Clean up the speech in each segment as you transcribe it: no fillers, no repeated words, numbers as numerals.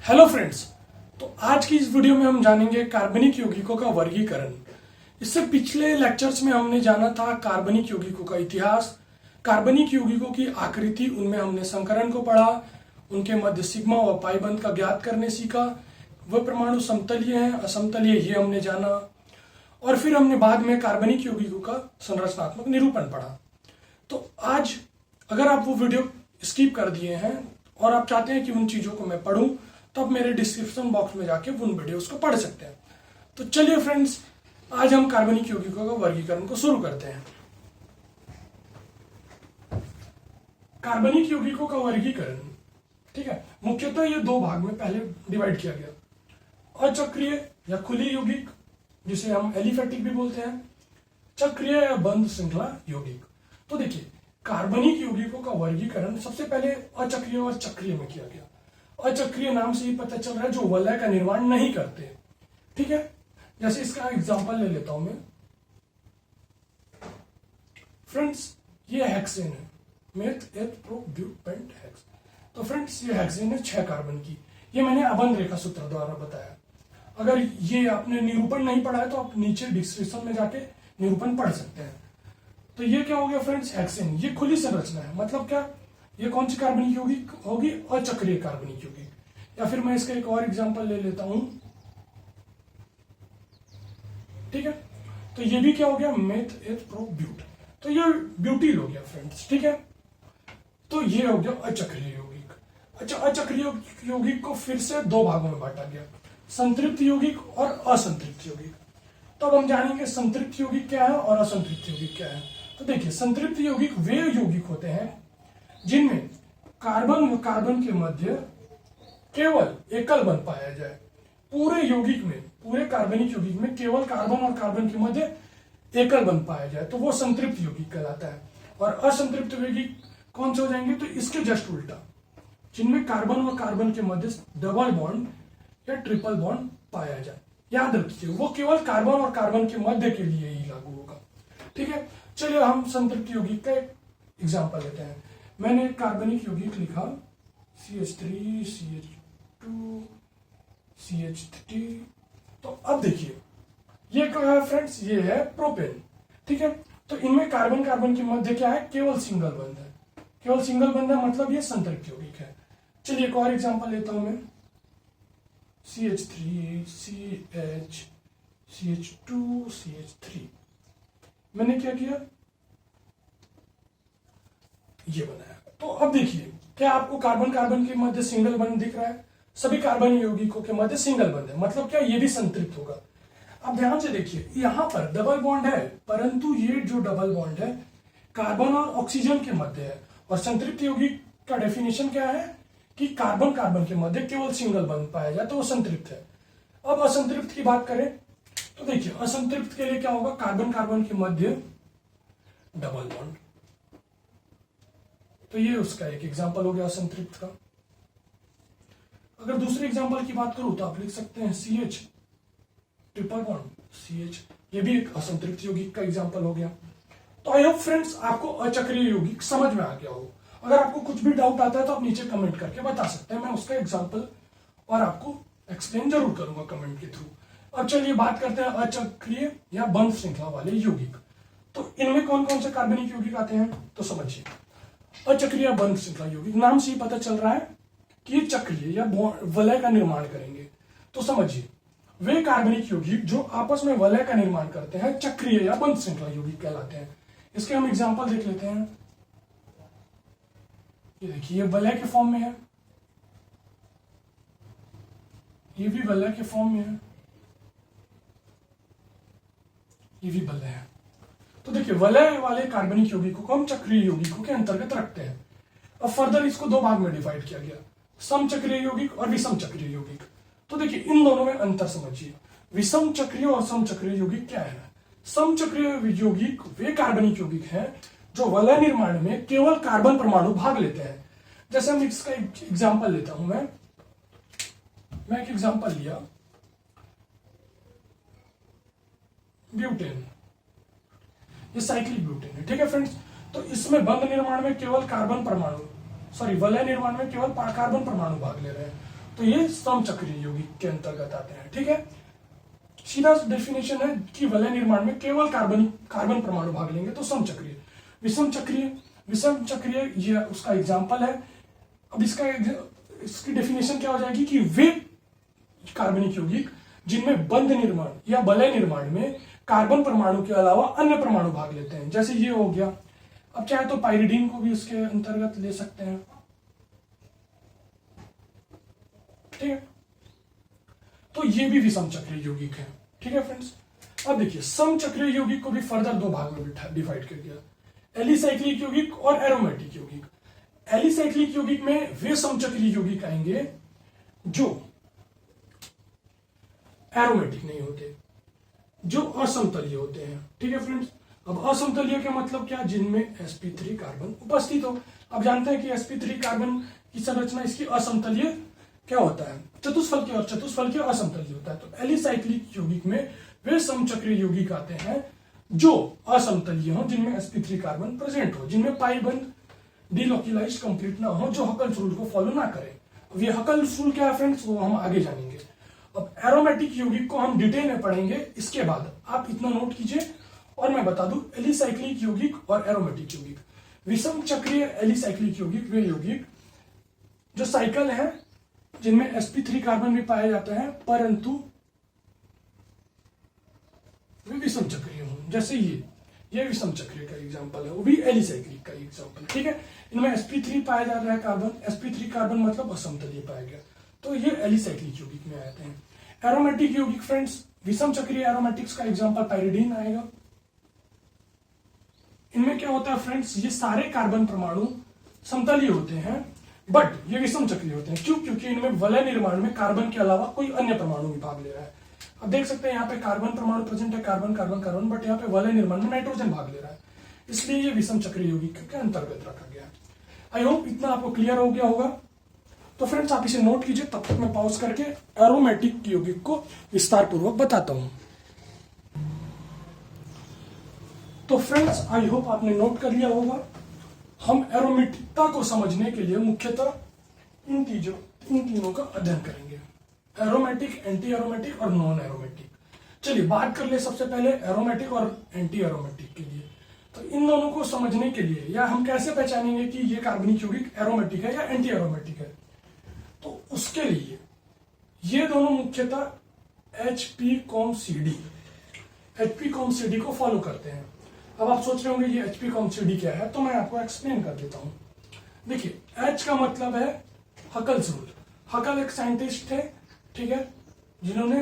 Hello friends. तो आज की इस वीडियो में हम जानेंगे कार्बनिक यौगिकों का वर्गीकरण। इससे पिछले लेक्चर्स में हमने जाना था कार्बनिक यौगिकों का इतिहास, कार्बनिक यौगिकों की आकृति, उनमें हमने संकरण को पढ़ा, उनके मध्य सिग्मा व पाई बंध का ज्ञात करने सीखा, वह परमाणु समतलीय हैं असमतलीय ये हमने जाना, और फिर हमने बाद में कार्बनिक यौगिकों का संरचनात्मक निरूपण पढ़ा। तो आज अगर आप वो वीडियो स्किप कर दिए हैं और आप चाहते हैं कि उन चीजों को मैं पढ़ूं, तो आप मेरे डिस्क्रिप्शन बॉक्स में जाके उन वीडियोस को पढ़ सकते हैं। तो चलिए फ्रेंड्स, आज हम कार्बनिक यौगिकों का वर्गीकरण को शुरू करते हैं। कार्बनिक यौगिकों का वर्गीकरण, ठीक है, मुख्यतः ये दो भाग में पहले डिवाइड किया गया। अचक्रीय या खुली यौगिक, जिसे हम एलिफेटिक भी बोलते हैं, चक्रीय या बंद श्रृंखला यौगिक। तो देखिए, कार्बनिक यौगिकों का वर्गीकरण सबसे पहले अचक्रीय और चक्रीय में किया गया। अचक्रीय नाम से ही पता चल रहा है जो वलय का निर्माण नहीं करते, ठीक है। जैसे इसका एग्जांपल ले लेता हूं मैं। फ्रेंड्स, ये हेक्सेन है, meth eth pro but pent hex. तो फ्रेंड्स, ये हेक्सेन है 6 कार्बन की। ये मैंने अबंध रेखा सूत्र द्वारा बताया। अगर ये आपने निरूपण नहीं पढ़ा है तो आप नीचे डिस्क्रिप्शन में जाके निरूपण पढ़ सकते हैं। तो ये क्या हो गया फ्रेंड्स, हेक्सेन। ये खुली संरचना है, मतलब क्या, ये कौन सी कार्बनिक यौगिक होगी, अचक्रीय कार्बनिक यौगिक। या फिर मैं इसका एक और एग्जांपल ले लेता हूं, ठीक है। तो ये भी क्या हो गया, मेथ एथ प्रो ब्यूट। तो ये ब्यूटील हो गया फ्रेंड्स, ठीक है। तो ये हो गया अचक्रीय यौगिक। अच्छा, अचक्रीय यौगिक को फिर से दो भागों में बांटा गया, संतृप्त यौगिक और असंतृप्त यौगिक। तो अब हम जानेंगे संतृप्त यौगिक क्या है और असंतृप्त यौगिक क्या है। तो देखिए, संतृप्त यौगिक वे यौगिक होते हैं जिनमें कार्बन व कार्बन के मध्य केवल एकल बंध पाया जाए। पूरे यौगिक में, पूरे कार्बनिक यौगिक में केवल कार्बन और कार्बन के मध्य एकल बंध पाया जाए तो वो संतृप्त यौगिक कहलाता है। और असंतृप्त यौगिक कौन से हो जाएंगे, तो इसके जस्ट उल्टा, जिनमें कार्बन और कार्बन के मध्य डबल बॉन्ड या ट्रिपल बॉन्ड पाया जाए। याद रखिए, वो केवल कार्बन और कार्बन के मध्य के लिए ही लागू होगा, ठीक है। चलिए हम संतृप्त यौगिक का एक एग्जाम्पल लेते हैं। मैंने कार्बनिक यौगिक लिखा CH3 CH2 CH3। तो अब देखिए, ये क्या है फ्रेंड्स, ये है प्रोपेन, ठीक है। तो इनमें कार्बन कार्बन के मध्य क्या है, केवल सिंगल बंध है, केवल सिंगल बंध है, मतलब ये संतृप्त यौगिक है। चलिए एक और एग्जांपल लेता हूं मैं, CH3 CH CH2 CH3। मैंने क्या किया, ये बनाया। तो अब देखिए, क्या आपको कार्बन कार्बन के मध्य सिंगल बंध दिख रहा है, सभी कार्बन यौगिकों के मध्य सिंगल बंध है, मतलब क्या, ये भी संतृप्त होगा। अब ध्यान से देखिए, यहां पर डबल बॉन्ड है, परंतु ये जो डबल बॉन्ड है कार्बन और ऑक्सीजन के मध्य है। और संतृप्त यौगिक का डेफिनेशन क्या है कि कार्बन कार्बन के मध्य केवल सिंगल बंध पाया जाए तो वो संतृप्त है। अब असंतृप्त की बात करें तो देखिए, असंतृप्त के लिए क्या होगा, कार्बन कार्बन के मध्य डबल बॉन्ड। तो ये उसका एक एग्जांपल हो गया असंतृप्त का। अगर दूसरे एग्जांपल की बात करूं तो आप लिख सकते हैं CH ट्रिपल बॉन्ड CH। ये भी एक असंतृप्त यौगिक का एग्जांपल हो गया। तो आई होप फ्रेंड्स आपको अचक्रीय यौगिक समझ में आ गया हो। अगर आपको कुछ भी डाउट आता है तो आप नीचे कमेंट करके बता सकते हैं, मैं उसका एग्जाम्पल और आपको एक्सप्लेन जरूर करूंगा कमेंट के थ्रू। अब चलिए बात करते हैं अचक्रीय या बंध श्रृंखला वाले यौगिक। तो इनमें कौन कौन से कार्बनिक यौगिक आते हैं, तो समझिए। अचक्रीय बंध श्रृंखला यौगिक, नाम से ही पता चल रहा है कि ये चक्रीय या वलय का निर्माण करेंगे। तो समझिए, वे कार्बनिक यौगिक जो आपस में वलय का निर्माण करते हैं चक्रीय या बंध श्रृंखला यौगिक कहलाते हैं। इसके हम एग्जांपल देख लेते हैं। ये देखिए, ये वलय के फॉर्म में है, ये भी वलय के फॉर्म में है, ये भी वलय है। तो देखिए, वलय वाले कार्बनिक यौगिकों को हम चक्रीय यौगिकों के अंतर्गत रखते हैं। अब फर्दर इसको दो भाग में डिवाइड किया गया, समचक्रीय यौगिक और विषम चक्रीय यौगिक। तो देखिए, इन दोनों में अंतर समझिए, विषम चक्रीय और समचक्रीय यौगिक क्या है। समचक्रीय यौगिक वे कार्बनिक यौगिक हैं जो वलय निर्माण में केवल कार्बन परमाणु भाग लेते हैं। जैसे हम इसका एग्जाम्पल लेता हूं, मैं एक एग्जाम्पल लिया, ब्यूटेन, ये साइक्लिक ब्यूटेन है, ठीक है फ्रेंड्स। तो इसमें बंध निर्माण में केवल कार्बन परमाणु, वलय निर्माण में केवल कार्बन परमाणु भाग ले रहे हैं। तो ये समचक्रीय यौगिक के अंतर्गत आते हैं। ठीक है, सीधा डेफिनेशन है कि वलय निर्माण में केवल कार्बन परमाणु भाग लेंगे तो समचक्रीय। विषम चक्रीय ये उसका एग्जाम्पल है। अब इसकी डेफिनेशन क्या हो जाएगी कि वे कार्बनिक यौगिक जिनमें बंध निर्माण या वलय निर्माण में कार्बन परमाणु के अलावा अन्य परमाणु भाग लेते हैं, जैसे ये हो गया। अब चाहे तो पाइरिडीन को भी इसके अंतर्गत ले सकते हैं। ठीक है, तो ये भी विषम चक्रीय यौगिक है। ठीक है फ्रेंड्स, अब देखिए समचक्रीय यौगिक को भी फर्दर दो भाग में डिवाइड कर दिया, एलिसाइक्लिक यौगिक और एरोमेटिक यौगिक। एलिसाइक्लिक यौगिक में वे समचक्रीय यौगिक आएंगे जो एरोमेटिक नहीं होते, जो असमतलीय होते हैं। ठीक है फ्रेंड्स, अब असमतलीय का मतलब क्या, जिनमें sp3 कार्बन उपस्थित हो। अब जानते हैं कि sp3 कार्बन की संरचना इसकी असमतलीय क्या होता है, चतुष्फलकीय, और चतुष्फलकीय असमतलीय होता है। तो एलिसाइक्लिक यौगिक में वे समचक्रीय यौगिक आते हैं जो असमतलीय हो, जिनमें sp3 कार्बन प्रेजेंट हो, जिनमें पाई बंध डिलोकिलाइज कंप्लीट ना हो, जो हकल्स रूल को फॉलो ना करे। अब ये हकल्स रूल क्या है फ्रेंड्स, वो हम आगे जानेंगे। अब एरोमेटिक यौगिक को हम डिटेल में पढ़ेंगे, इसके बाद आप इतना नोट कीजिए और मैं बता दूं, एलिसाइक्लिक यौगिक और एरोमेटिक यौगिक। विषम चक्रीय एलिसाइक्लिक यौगिक वे यौगिक जो साइकिल है, जिनमें sp3 कार्बन भी पाए जाते हैं परंतु वे विषम चक्रीय हों, जैसे ये विषम चक्रीय का एग्जांपल है, वो भी एलिसाइक्लिक का एग्जांपल। ठीक है, इनमें sp3 पाया जा रहा है कार्बन, sp3 कार्बन मतलब असमतलीय पाया गया, तो ये एलिसाइक्लिक यौगिक में आते हैं। एरोमेटिक यौगिक फ्रेंड्स, विषम चक्रीय एरोमेटिक्स का एग्जांपल पाइरिडीन आएगा। इनमें क्या होता है फ्रेंड्स, ये सारे कार्बन परमाणु समतलीय होते हैं बट ये विषम चक्रीय होते हैं। क्यों? क्योंकि इनमें वलय निर्माण में कार्बन के अलावा कोई अन्य परमाणु भी भाग ले रहा है। अब देख सकते हैं यहाँ पे कार्बन परमाणु प्रेजेंट है, कार्बन कार्बन कार्बन, बट यहाँ पे वलय निर्माण में नाइट्रोजन भाग ले रहा है, इसलिए ये विषम चक्रीय यौगिक के अंतर्गत रखा गया है। आई होप इतना आपको क्लियर हो गया होगा। तो फ्रेंड्स आप इसे नोट कीजिए, तब तक मैं पॉज करके एरोमेटिक यौगिक को विस्तार पूर्वक बताता हूं। तो फ्रेंड्स आई होप आपने नोट कर लिया होगा। हम एरोमेटिकता को समझने के लिए मुख्यतः इन तीनों का अध्ययन करेंगे, एरोमेटिक, एंटी एरोमेटिक और नॉन एरोमेटिक। चलिए बात कर ले सबसे पहले एरोमेटिक और एंटी एरोमेटिक के लिए। तो इन दोनों को समझने के लिए, या हम कैसे पहचानेंगे कि ये कार्बनिक यौगिक एरोमेटिक है या एंटी एरोमेटिक है, तो उसके लिए ये दोनों मुख्यतः HP-CD को फॉलो करते हैं। अब आप सोच रहे होंगे ये HP-CD क्या है, तो मैं आपको एक्सप्लेन कर देता हूं। देखिए, H का मतलब है हकल्स रूल। हकल एक साइंटिस्ट थे, ठीक है, जिन्होंने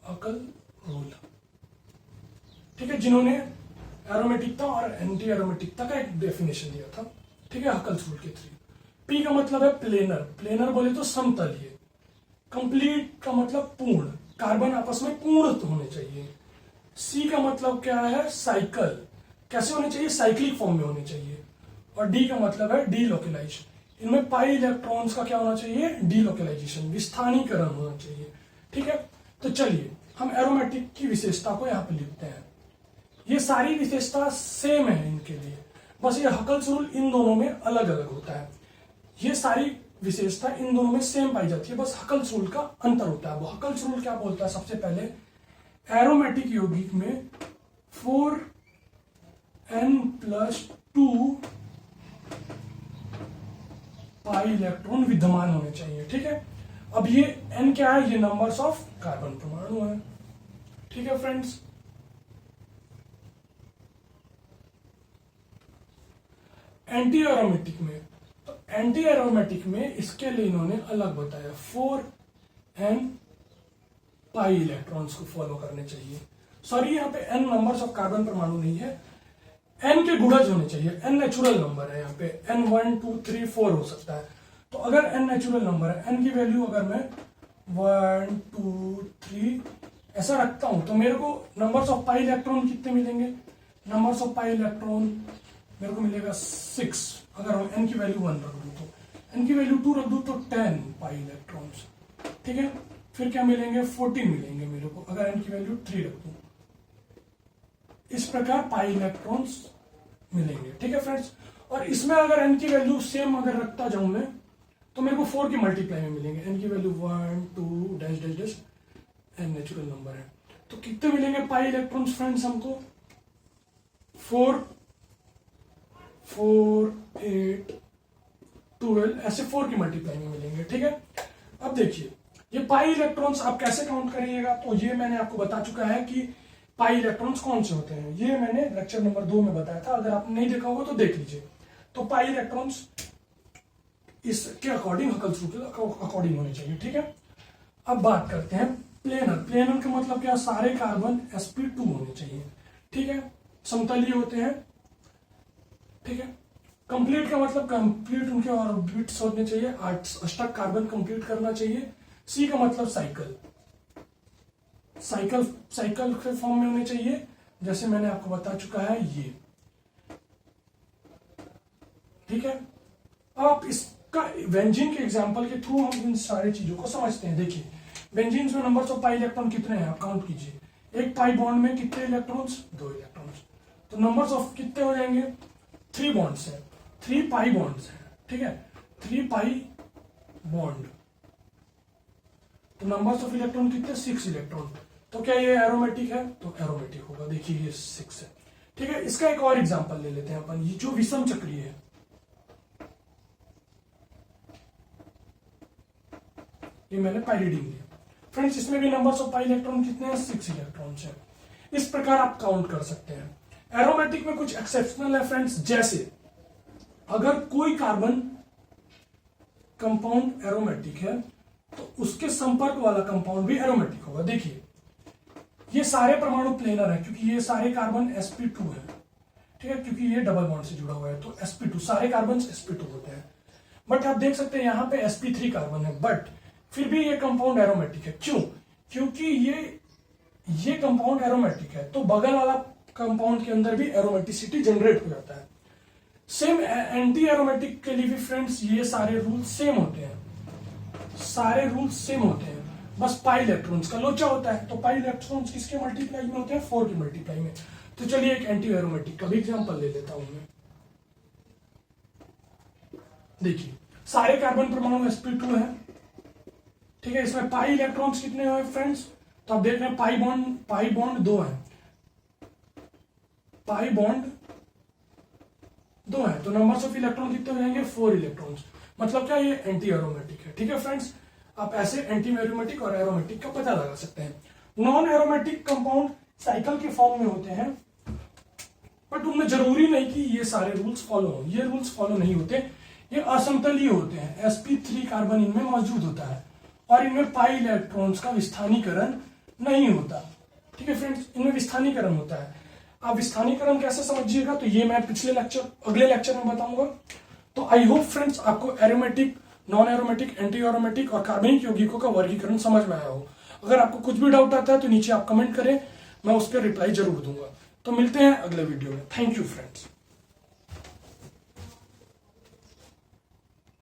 हकल रूल, ठीक है, जिन्होंने एरोमेटिकता और एंटी एरोमेटिकता का एक डेफिनेशन दिया था, ठीक है, हकल्स रूल के थ्रू। P का मतलब है प्लेनर, प्लेनर बोले तो समतलीय। कंप्लीट का मतलब पूर्ण, कार्बन आपस में पूर्ण होने चाहिए। C का मतलब क्या है, साइकिल, कैसे होने चाहिए, साइक्लिक फॉर्म में होने चाहिए। और D का मतलब है डीलोकलाइज, इनमें पाई इलेक्ट्रॉन्स का क्या होना चाहिए, डीलोकलाइजेशन, विस्थानीकरण होना चाहिए। ठीक है, तो चलिए हम एरोमेटिक की विशेषता को यहाँ पे लिखते हैं। ये सारी विशेषता सेम है इनके लिए, बस ये हकल्स रूल इन दोनों में अलग अलग होता है। ये सारी विशेषता इन दोनों में सेम पाई जाती है, बस हकल्स रूल का अंतर होता है। वो हकल्स रूल क्या बोलता है, सबसे पहले एरोमेटिक यौगिक में 4n+2 पाई इलेक्ट्रॉन विद्यमान होने चाहिए। ठीक है, अब ये n क्या है, ये नंबर्स ऑफ कार्बन परमाणु है। ठीक है फ्रेंड्स, एंटी एरोमेटिक में, तो एंटी एरोमेटिक में इसके लिए इन्होंने अलग बताया, 4n पाई इलेक्ट्रॉन्स को फॉलो करने चाहिए। सॉरी, यहाँ पे n नंबर्स ऑफ कार्बन परमाणु नहीं है, n के गुणज होने चाहिए। n नेचुरल नंबर है, यहाँ पे n 1 2 3 4 हो सकता है। तो अगर n नेचुरल नंबर है, n की वैल्यू अगर मैं 1 2 3 ऐसा रखता हूं, तो मेरे को नंबर्स ऑफ पाई इलेक्ट्रॉन कितने मिलेंगे, नंबर्स ऑफ पाई इलेक्ट्रॉन मेरे को मिलेगा 6। अगर हम n की वैल्यू 1 रख दूं, तो n की वैल्यू 2 रख दूं तो 10 पाई इलेक्ट्रॉन्स। ठीक है, फिर क्या मिलेंगे, 14 मिलेंगे मेरे को अगर n की वैल्यू 3 रख दूं। इस प्रकार पाई इलेक्ट्रॉन्स मिलेंगे। ठीक है फ्रेंड्स, और इसमें अगर n की वैल्यू सेम अगर रखता जाऊं मैं, तो मेरे को 4 की मल्टीप्लाई में मिलेंगे। n की value 1 2 dash dash dash n natural number है। तो कितने मिलेंगे पाई इलेक्ट्रॉन्स फ्रेंड्स हमको? 4 4 8 12 ऐसे 4 की मल्टीप्लाई में मिलेंगे। ठीक है, अब देखिए ये पाई इलेक्ट्रॉन्स आप कैसे काउंट करिएगा, तो ये मैंने आपको बता चुका है कि पाई इलेक्ट्रॉन्स कौन से होते हैं। ये मैंने लेक्चर नंबर 2 में बताया था, अगर आपने नहीं देखा होगा तो देख लीजिए। तो पाई इलेक्ट्रॉन्स इसके अकॉर्डिंग हकल्स रूल के अकॉर्डिंग होने चाहिए। ठीक है, अब बात करते हैं प्लेनर। प्लेनर का मतलब क्या? सारे कार्बन sp2 होने चाहिए। ठीक है, समतलीय होते हैं। ठीक है, कंप्लीट का मतलब कंप्लीट उनके ऑर्बिट्स होने चाहिए, अष्टक कार्बन कंप्लीट करना चाहिए। सी का मतलब साइकिल, साइकिल साइकिल के फॉर्म में होने चाहिए, जैसे मैंने आपको बता चुका है ये। ठीक है, आप इसका बेंजीन के एग्जांपल के थ्रू हम इन सारी चीजों को समझते हैं। देखिए बेंजीन में नंबर्स ऑफ पाई इलेक्ट्रॉन कितने हैं आप काउंट कीजिए। एक पाई बॉन्ड में कितने इलेक्ट्रॉन्स? 2 इलेक्ट्रॉन्स। तो नंबर्स ऑफ कितने हो जाएंगे? 3 बॉन्ड्स हैं, 3 पाई बॉन्ड्स हैं। ठीक है, 3 पाई बॉन्ड, तो नंबर्स ऑफ इलेक्ट्रॉन कितने? 6 इलेक्ट्रॉन। तो क्या ये एरोमेटिक है? तो एरोमेटिक होगा। देखिए ये 6 है। ठीक है, इसका एक और एग्जांपल ले लेते हैं अपन, ये जो विषम चक्रीय है। ये मैंने पाइरिडिन लिया फ्रेंड्स, इसमें भी नंबर्स ऑफ पाई इलेक्ट्रॉन कितने हैं? 6 इलेक्ट्रॉन्स हैं। इस प्रकार आप काउंट कर सकते हैं। एरोमेटिक में कुछ एक्सेप्शनल है फ्रेंड्स, जैसे अगर कोई कार्बन कंपाउंड एरोमेटिक है तो उसके संपर्क वाला कंपाउंड भी एरोमेटिक होगा। देखिए ये सारे परमाणु प्लेनर है क्योंकि ये सारे कार्बन sp2 है। ठीक है, क्योंकि ये डबल बॉन्ड से जुड़ा हुआ है तो sp2, सारे कार्बन sp2 होते हैं। बट आप देख सकते हैं यहाँ पे sp3 कार्बन है, बट फिर भी ये कंपाउंड एरोमेटिक है। क्यों? क्योंकि ये कंपाउंड एरोमेटिक है तो बगल वाला कंपाउंड के अंदर भी एरोमेटिसिटी जनरेट हो जाता है। सेम एंटी एरोमेटिक के लिए भी फ्रेंड्स ये सारे रूल सेम होते हैं, सारे रूल सेम होते हैं, बस पाई इलेक्ट्रॉन्स का लोचा होता है। तो पाई इलेक्ट्रॉन्स किसके मल्टीप्लाई में होते हैं? 4 की मल्टीप्लाई में। तो चलिए एक एंटी एरोमेटिक का भी एग्जांपल ले लेता हूं मैं। देखिए सारे कार्बन परमाणु sp2 है। ठीक है, इसमें पाई इलेक्ट्रॉन्स कितने हुए फ्रेंड्स? तो आप देख रहे हैं पाई बॉन्ड 2 है, पाई बॉन्ड 2 है, तो नंबर्स ऑफ इलेक्ट्रॉन कितने हो जाएंगे? 4 इलेक्ट्रॉन्स। मतलब क्या? ये एंटी एरोमेटिक है। ठीक है फ्रेंड्स, आप ऐसे एंटी एरोमेटिक और एरोमेटिक का पता लगा सकते हैं। नॉन एरोमेटिक कंपाउंड साइकिल के फॉर्म में होते हैं, बट उनमें जरूरी नहीं कि ये सारे रूल्स फॉलो हो। ये रूल्स फॉलो नहीं होते, ये असमतलीय होते हैं। sp3 कार्बन इनमें मौजूद होता है और इनमें पाई इलेक्ट्रॉन्स का विस्थानीकरण नहीं होता। ठीक है फ्रेंड्स, इनमें विस्थानीकरण होता है। आप विस्थानीकरण कैसे समझिएगा तो ये मैं अगले लेक्चर में बताऊंगा। तो आई होप फ्रेंड्स आपको aromatic, non aromatic, anti aromatic और कार्बनिक यौगिकों का वर्गीकरण समझ में आया हो। अगर आपको कुछ भी डाउट आता है तो नीचे आप कमेंट करें, मैं उस पर रिप्लाई जरूर दूंगा। तो मिलते हैं अगले वीडियो में। Thank you friends.